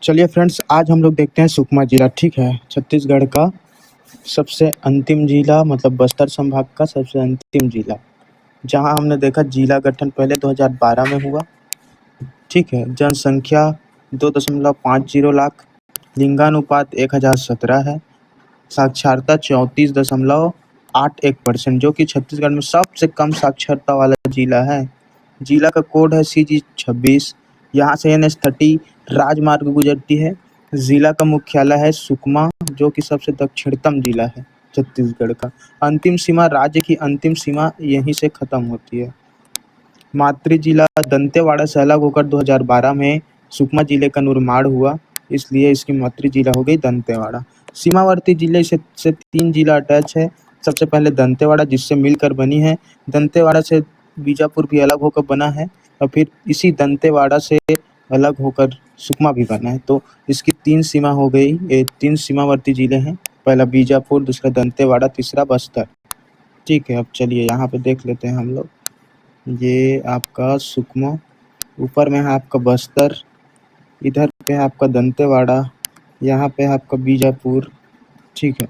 चलिए फ्रेंड्स, आज हम लोग देखते हैं सुकमा जिला। ठीक है, छत्तीसगढ़ का सबसे अंतिम जिला, मतलब बस्तर संभाग का सबसे अंतिम जिला, जहां हमने देखा जिला गठन पहले 2012 में हुआ। ठीक है, जनसंख्या 2.50 लाख, लिंगानुपात 1017 है, साक्षरता 34.81%, जो कि छत्तीसगढ़ में सबसे कम साक्षरता वाला जिला है। जिला का कोड है CG 26। यहाँ से NH 30 राजमार्ग गुजरती है। जिला का मुख्यालय है सुकमा, जो कि सबसे दक्षिणतम जिला है छत्तीसगढ़ का। अंतिम सीमा, राज्य की अंतिम सीमा यहीं से खत्म होती है। मातृ जिला दंतेवाड़ा से अलग होकर 2012 में सुकमा जिले का निर्माण हुआ, इसलिए इसकी मातृ जिला हो गई दंतेवाड़ा। सीमावर्ती जिले से 3 जिला अटैच है। सबसे पहले दंतेवाड़ा, जिससे मिलकर बनी है। दंतेवाड़ा से बीजापुर भी अलग होकर बना है, और फिर इसी दंतेवाड़ा से अलग होकर सुकमा भी बना है। तो इसकी 3 सीमा हो गई, ये 3 सीमावर्ती जिले हैं। पहला बीजापुर, दूसरा दंतेवाड़ा, तीसरा बस्तर। ठीक है, अब चलिए यहाँ पे देख लेते हैं हम लोग। ये आपका सुकमा, ऊपर में है आपका बस्तर, इधर पे है आपका दंतेवाड़ा, यहाँ पे है आपका बीजापुर। ठीक है,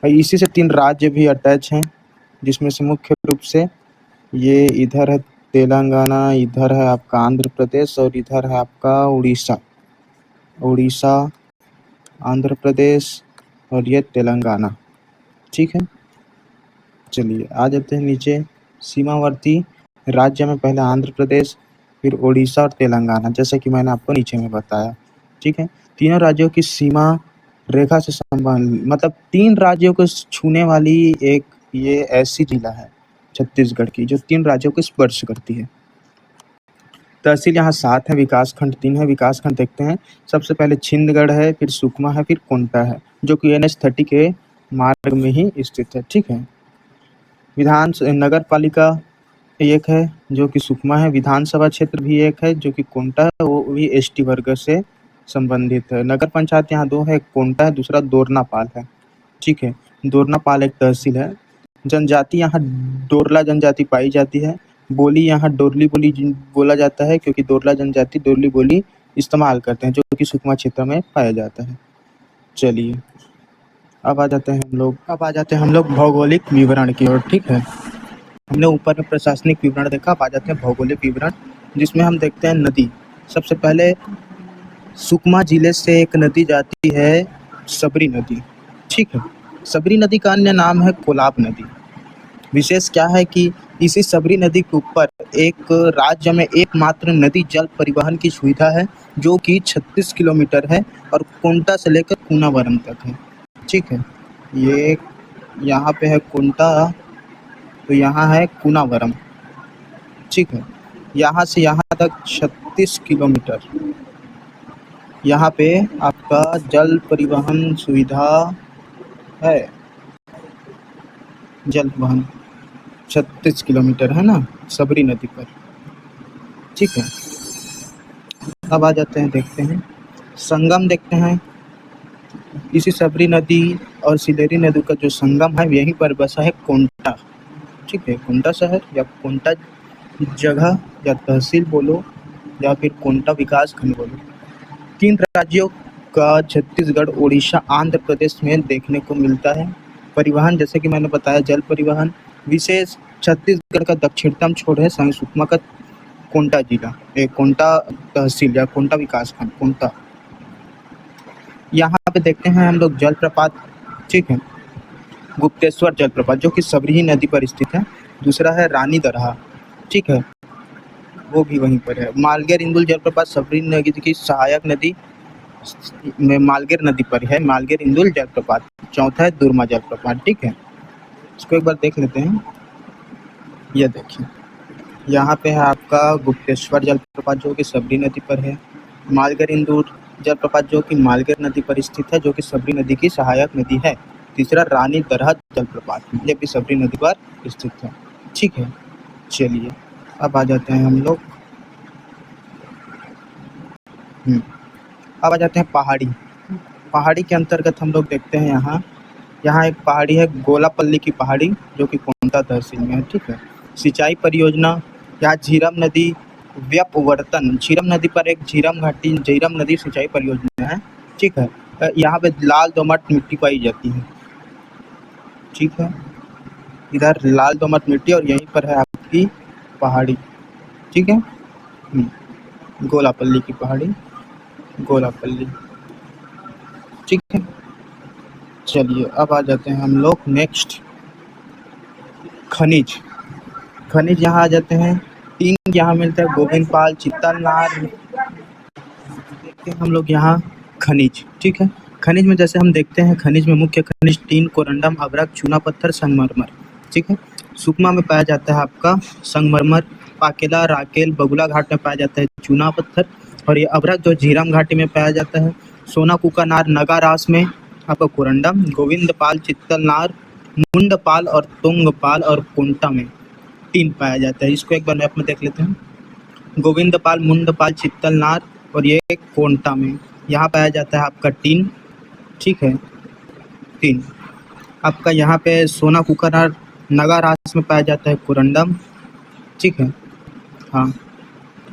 और इसी से 3 राज्य भी अटैच हैं, जिसमें से मुख्य रूप से ये इधर है तेलंगाना, इधर है आपका आंध्र प्रदेश, और इधर है आपका उड़ीसा, आंध्र प्रदेश, और ये तेलंगाना। ठीक है, चलिए आ जाते हैं नीचे। सीमावर्ती राज्य में पहले आंध्र प्रदेश, फिर उड़ीसा और तेलंगाना, जैसे कि मैंने आपको नीचे में बताया। ठीक है, तीनों राज्यों की सीमा रेखा से संबंध, मतलब 3 राज्यों को छूने वाली एक ये ऐसी जिला है छत्तीसगढ़ की, जो 3 राज्यों को स्पर्श करती है। तहसील यहाँ 7 है, विकासखंड 3 है। विकासखंड देखते हैं, सबसे पहले छिंदगढ़ है, फिर सुकमा है, फिर कोंटा है, जो कि NH 30 के मार्ग में ही स्थित है। ठीक है, नगर पालिका एक है, जो कि सुकमा है। विधानसभा क्षेत्र भी एक है, जो कि कोंटा है, वो भी ST वर्ग से संबंधित है। नगर पंचायत यहाँ 2 है, एक कोंटा है, दूसरा दोरनापाल है। ठीक है, दोरनापाल एक तहसील है। जनजाति यहाँ डोरला जनजाति पाई जाती है। बोली यहाँ डोरली बोली बोला जाता है, क्योंकि डोरला जनजाति डोरली बोली इस्तेमाल करते हैं, जो कि सुकमा क्षेत्र में पाया जाता है। चलिए अब आ जाते हैं हम लोग भौगोलिक विवरण की ओर। ठीक है, हमने ऊपर में प्रशासनिक विवरण देखा, अब आ जाते हैं भौगोलिक विवरण, जिसमें हम देखते हैं नदी। सबसे पहले सुकमा जिले से एक नदी जाती है, सबरी नदी। ठीक है, सबरी नदी का अन्य नाम है कोलाब नदी। विशेष क्या है कि इसी सबरी नदी के ऊपर एक राज्य में एकमात्र नदी जल परिवहन की सुविधा है, जो कि 36 किलोमीटर है, और कोंटा से लेकर कूनावरम तक है। ठीक है, ये यहाँ पे है कोंटा, तो यहाँ है कूनावरम। ठीक है, यहाँ से यहाँ तक 36 किलोमीटर। यहाँ पे आपका जल परिवहन सुविधा है, जल परिवहन 36 किलोमीटर है ना, सबरी नदी पर। ठीक है, अब आ जाते हैं, देखते हैं संगम। देखते हैं इसी सबरी नदी और सिलेरी नदी का जो संगम है, यहीं पर बसा है कोंटा। ठीक है, कोंटा शहर या कोंटा जगह या तहसील बोलो, या फिर कोंटा विकास खंड बोलो। 3 राज्यों का छत्तीसगढ़, उड़ीसा, आंध्र प्रदेश में देखने को मिलता है। परिवहन, जैसे कि मैंने बताया, जल परिवहन विशेष छत्तीसगढ़ का दक्षिणतम छोर है सुकमा का कोंटा जिला, कोंटा तहसील या कोंटा विकास खंड कोंटा। यहाँ पे देखते हैं हम लोग जलप्रपात। ठीक है, गुप्तेश्वर जलप्रपात, जो कि सबरी नदी पर स्थित है। दूसरा है रानी दरहा। ठीक है, वो भी वहीं पर है। मालगेर इंदुल जलप्रपात सबरी नदी की सहायक नदी में मालगेर नदी पर है, मालगेर इंदुल जलप्रपात। चौथा है दुर्मा जलप्रपात। ठीक है, इसको एक बार देख लेते हैं। ये देखिए, यहाँ पे है आपका गुप्तेश्वर जलप्रपात, जो कि सबरी नदी पर है। मालगेर इंदुल जलप्रपात, जो कि मालगेर नदी पर स्थित है, जो कि सबरी नदी की सहायक नदी है। तीसरा रानी दरहा जलप्रपात, ये भी सबरी नदी पर स्थित है। ठीक है, चलिए अब आ जाते हैं हम लोग अब आ जाते हैं पहाड़ी के अंतर्गत हम लोग देखते हैं यहाँ एक पहाड़ी है, गोलापल्ली की पहाड़ी, जो कि कोंटा तहसील में है। ठीक है, सिंचाई परियोजना, यहाँ झीरम नदी व्यपवर्तन, झीरम नदी पर एक झीरम घाटी, झीरम नदी सिंचाई परियोजना है, ठीक है। यहाँ पे लाल दोमट मिट्टी पाई जाती है, ठीक है। इधर लाल दोमट मिट्टी और यहीं पर है आपकी पहाड़ी, ठीक है। गोलापल्ली की पहाड़ी, गोलापल्ली, ठीक है। चलिए अब आ जाते हैं हम लोग नेक्स्ट, खनिज। खनिज यहाँ आ जाते हैं, 3 यहाँ मिलता है, गोविंदपाल, चित्तलनार। देखते हैं हम लोग यहाँ खनिज, ठीक है। खनिज में जैसे हम देखते हैं, खनिज में मुख्य खनिज टीन, कोरंडम, अभ्रक, चूना पत्थर, संगमरमर, ठीक है। सुकमा में पाया जाता है आपका संगमरमर, पाकेला, राकेल, बगुला घाट में पाया जाता है चूना पत्थर, और ये अभ्रक जो झीरम घाटी में पाया जाता है। सोना कुकानार, नगारास में आपका कोरंडम, गोविंदपाल, चित्तलनार, मुंडपाल और तुंगपाल और कोंटा में टीन पाया जाता है। इसको एक बार मैप में देख लेते हैं, गोविंदपाल, मुंडपाल, चित्तलनार और ये कोंटा में यहाँ पाया जाता है आपका टीन, ठीक है, टीन। आपका यहाँ पे सोना कुकानार, नगारास में पाया जाता है कोरंडम, ठीक है, हाँ।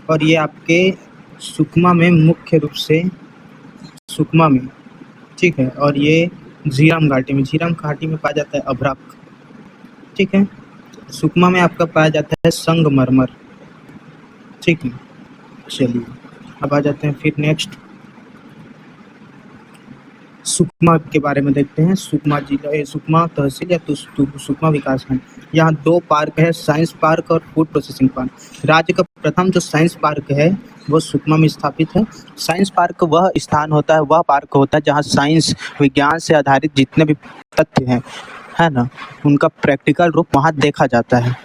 और ये आपके सुकमा में मुख्य रूप से, सुकमा में, ठीक है। और ये झीरम घाटी में, झीरम घाटी में पाया जाता है अभ्रक, ठीक है। सुकमा में आपका पाया जाता है संगमरमर, ठीक है। चलिए अब आ जाते हैं फिर नेक्स्ट, सुकमा के बारे में देखते हैं। सुकमा जिला, सुकमा तहसील या सुकमा विकासखंड, यहाँ 2 पार्क है, साइंस पार्क और फूड प्रोसेसिंग पार्क। राज्य का प्रथम जो साइंस पार्क है वो सुकमा में स्थापित है। साइंस पार्क वह स्थान होता है, वह पार्क होता है जहाँ साइंस, विज्ञान से आधारित जितने भी तथ्य हैं, है ना, उनका प्रैक्टिकल रूप वहाँ देखा जाता है।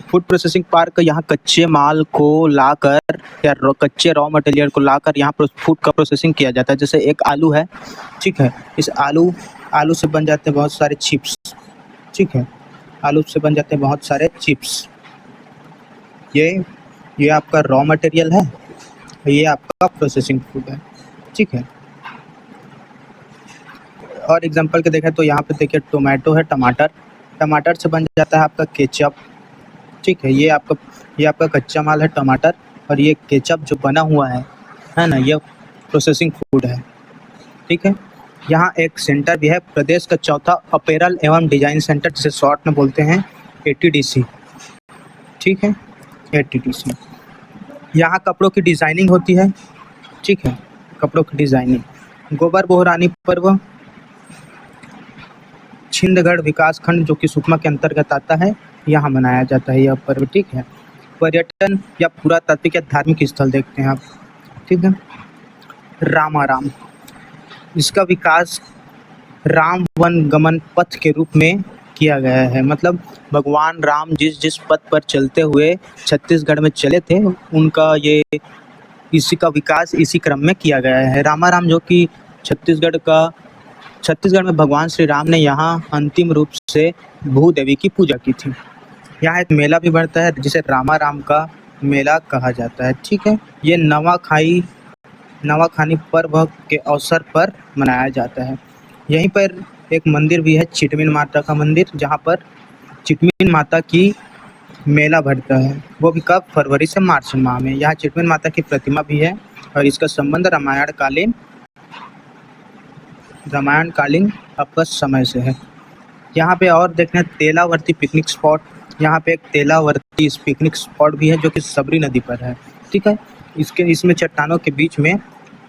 फूड प्रोसेसिंग पार्क, यहाँ कच्चे माल को लाकर या कच्चे रॉ मटेरियल को लाकर यहाँ पर फूड का प्रोसेसिंग किया जाता है। जैसे एक आलू है, ठीक है, इस आलू से बन जाते हैं बहुत सारे चिप्स, ठीक है, आलू से बन जाते हैं बहुत सारे चिप्स। ये आपका रॉ मटेरियल है, ये आपका प्रोसेसिंग फूड है, ठीक है। और एग्जांपल के देखें तो यहाँ पे देखिए टोमेटो है, टमाटर से बन जाता है आपका केचप, ठीक है। ये आपका कच्चा माल है टमाटर, और ये केचप जो बना हुआ है ना, ये प्रोसेसिंग फूड है, ठीक है। यहाँ एक सेंटर भी है, प्रदेश का चौथा अपैरल एवं डिजाइन सेंटर, जिसे शॉर्ट में बोलते हैं ATDC, ठीक है, ATDC। यहाँ कपड़ों की डिज़ाइनिंग होती है, ठीक है, कपड़ों की डिज़ाइनिंग। गोबर बोहरानी पर्व छिंदगढ़ विकासखंड जो कि सुकमा के अंतर्गत आता है, यहाँ मनाया जाता है यह पर्व, ठीक है। पर्यटन या पुरातात्विक या धार्मिक स्थल देखते हैं आप, ठीक है। रामाराम, इसका विकास राम वन गमन पथ के रूप में किया गया है, मतलब भगवान राम जिस पथ पर चलते हुए छत्तीसगढ़ में चले थे, उनका ये इसी का विकास इसी क्रम में किया गया है। रामाराम जो कि छत्तीसगढ़ में भगवान श्री राम ने यहाँ अंतिम रूप से भूदेवी की पूजा की थी। यहाँ एक मेला भी बढ़ता है जिसे रामाराम का मेला कहा जाता है, ठीक है। ये नवाखानी पर्व के अवसर पर मनाया जाता है। यहीं पर एक मंदिर भी है, चिटमिन माता का मंदिर, जहाँ पर चिटमिन माता की मेला भरता है, वो भी कब, फरवरी से मार्च माह में। यहाँ चिटमिन माता की प्रतिमा भी है और इसका संबंध रामायणकालीन आपका समय से है। यहाँ पे और देखना तेलावर्ती पिकनिक स्पॉट, यहाँ पे एक तेलावर्ती पिकनिक स्पॉट भी है जो कि सबरी नदी पर है, ठीक है। इसमें चट्टानों के बीच में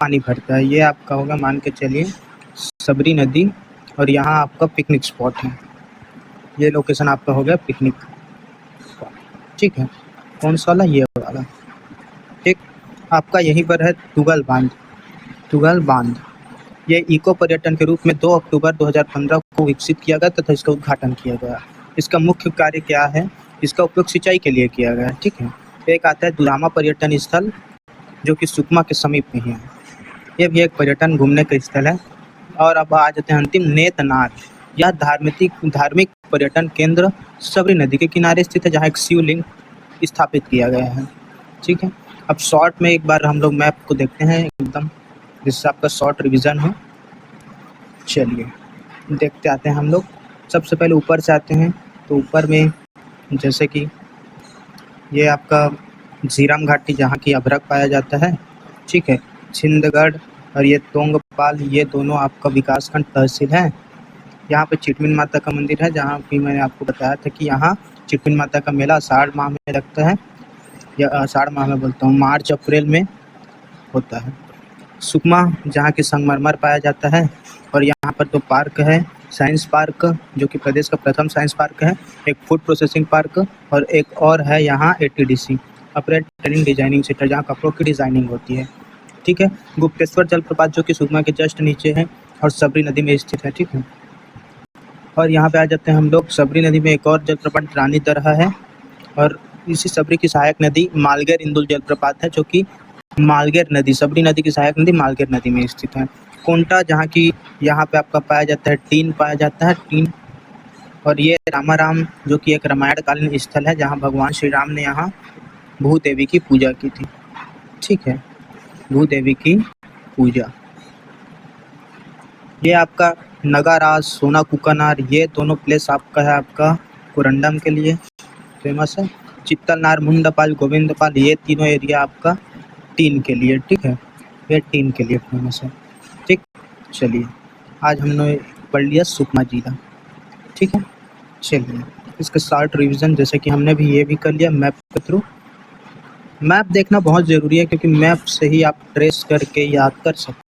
पानी भरता है। ये आपका होगा, मान के चलिए, सबरी नदी, और यहाँ आपका पिकनिक स्पॉट है। ये लोकेशन आपका हो गया पिकनिक, ठीक है। कौन सा वाला, ये वाला, ठीक। आपका यहीं पर है तुगल बांध। ये इको पर्यटन के रूप में 2 अक्टूबर 2015 को विकसित किया गया तथा इसका उद्घाटन किया गया। इसका मुख्य कार्य क्या है, इसका उपयोग सिंचाई के लिए किया गया है, ठीक है। एक आता है दुरामा पर्यटन स्थल जो कि सुकमा के समीप में ही है, ये भी एक पर्यटन घूमने का स्थल है। और अब आ जाते हैं अंतिम, नेतनार। यह धार्मिक पर्यटन केंद्र सबरी नदी के किनारे स्थित है, जहाँ एक शिवलिंग स्थापित किया गया है, ठीक है। अब शॉर्ट में एक बार हम लोग मैप को देखते हैं एकदम, जिससे आपका शॉर्ट रिवीजन हो। चलिए देखते आते हैं हम लोग। सबसे पहले ऊपर से आते हैं, तो ऊपर में जैसे कि ये आपका झीरम घाटी जहाँ की अभ्रक पाया जाता है, ठीक है। छिंदगढ़ और ये तोंगपाल, ये दोनों आपका विकासखंड तहसील है। यहाँ पे चिटमिन माता का मंदिर है, जहाँ की मैंने आपको बताया था कि यहाँ चिटमिन माता का मेला आषाढ़ माह में लगता है, या आषाढ़ माह में बोलता हूँ, मार्च अप्रैल में होता है। सुकमा जहाँ की संगमरमर पाया जाता है, और यहाँ पर 2 पार्क है, साइंस पार्क जो कि प्रदेश का प्रथम साइंस पार्क है, एक फूड प्रोसेसिंग पार्क, और एक और है यहाँ ATDC अप्रेल ट्रेनिंग डिजाइनिंग सेंटर, जहाँ कपड़ों की डिजाइनिंग होती है, ठीक है। गुप्तेश्वर जलप्रपात जो कि सुकमा के जस्ट नीचे है और सबरी नदी में स्थित है, ठीक है। और यहाँ पे आ जाते हैं हम लोग, सबरी नदी में एक और जलप्रपात रानी दरहा है, और इसी सबरी की सहायक नदी मालगेर इंदुल जलप्रपात है, जो कि मालगेर नदी, सबरी नदी की सहायक नदी मालगेर नदी में स्थित है। कोंटा जहाँ की, यहाँ पे आपका पाया जाता है टीन, पाया जाता है टीन, और ये रामाराम जो कि एक रामायण कालीन स्थल है, जहाँ भगवान श्री राम ने यहाँ भूदेवी की पूजा की थी, ठीक है, भूदेवी की पूजा। ये आपका नगाराज, सोना कुकानार, ये दोनों प्लेस आपका है आपका कोरंडम के लिए फेमस है। चित्तलनार, मुंडपाल, गोविंदपाल, ये तीनों एरिया आपका टीन के लिए, ठीक है, ये टीन के लिए फेमस है, ठीक। चलिए, आज हमने पढ़ लिया सुकमा जिला, ठीक है। चलिए, इसका शॉर्ट रिवीजन जैसे कि हमने भी ये भी कर लिया मैप के थ्रू। मैप देखना बहुत ज़रूरी है, क्योंकि मैप से ही आप ट्रेस करके याद कर सकते हैं।